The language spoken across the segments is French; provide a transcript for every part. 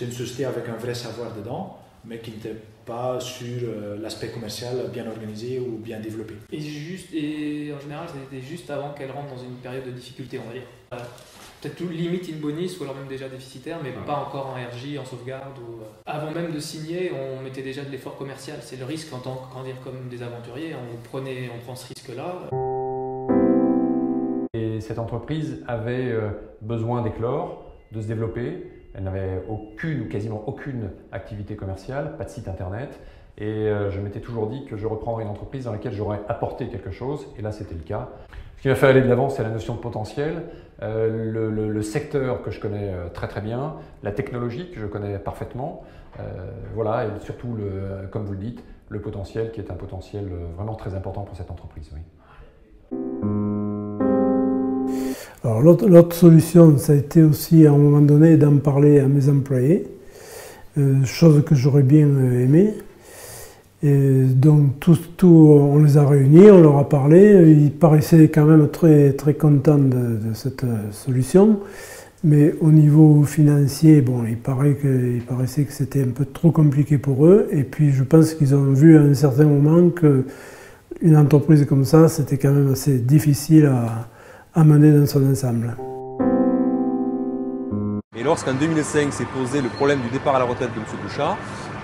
c'était une société avec un vrai savoir dedans, mais qui n'était pas sur l'aspect commercial bien organisé ou bien développé. Et en général, c'était juste avant qu'elle rentre dans une période de difficulté, on va dire. Peut-être limite in bonis ou alors même déjà déficitaire, mais pas encore en RJ, en sauvegarde. Avant même de signer, on mettait déjà de l'effort commercial. C'est le risque en tant que, comme des aventuriers, on prend ce risque-là. Et cette entreprise avait besoin d'éclore, de se développer. Elle n'avait aucune ou quasiment aucune activité commerciale, pas de site internet. Et je m'étais toujours dit que je reprendrais une entreprise dans laquelle j'aurais apporté quelque chose. Et là, c'était le cas. Ce qui m'a fait aller de l'avant, c'est la notion de potentiel, le secteur que je connais très très bien, la technologie que je connais parfaitement, voilà, et surtout, comme vous le dites, le potentiel qui est un potentiel vraiment très important pour cette entreprise. Oui. Alors l'autre solution, ça a été aussi à un moment donné d'en parler à mes employés, chose que j'aurais bien aimé. Et donc on les a réunis, on leur a parlé, ils paraissaient quand même très, très contents de cette solution. Mais au niveau financier, bon, il paraissait que c'était un peu trop compliqué pour eux. Et puis je pense qu'ils ont vu à un certain moment qu'une entreprise comme ça, c'était quand même assez difficile à mener dans son ensemble. Et lorsqu'en 2005 s'est posé le problème du départ à la retraite de M. Bouchard,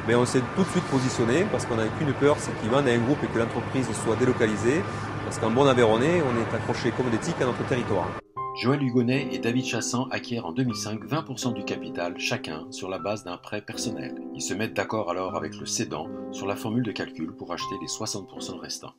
on s'est tout de suite positionné parce qu'on n'a qu'une peur, c'est qu'il vende à un groupe et que l'entreprise soit délocalisée. Parce qu'en bon Aveyronais, on est accroché comme des tiques à notre territoire. Joël Hugonnet et David Chassan acquièrent en 2005 20% du capital chacun sur la base d'un prêt personnel. Ils se mettent d'accord alors avec le cédant sur la formule de calcul pour acheter les 60% restants.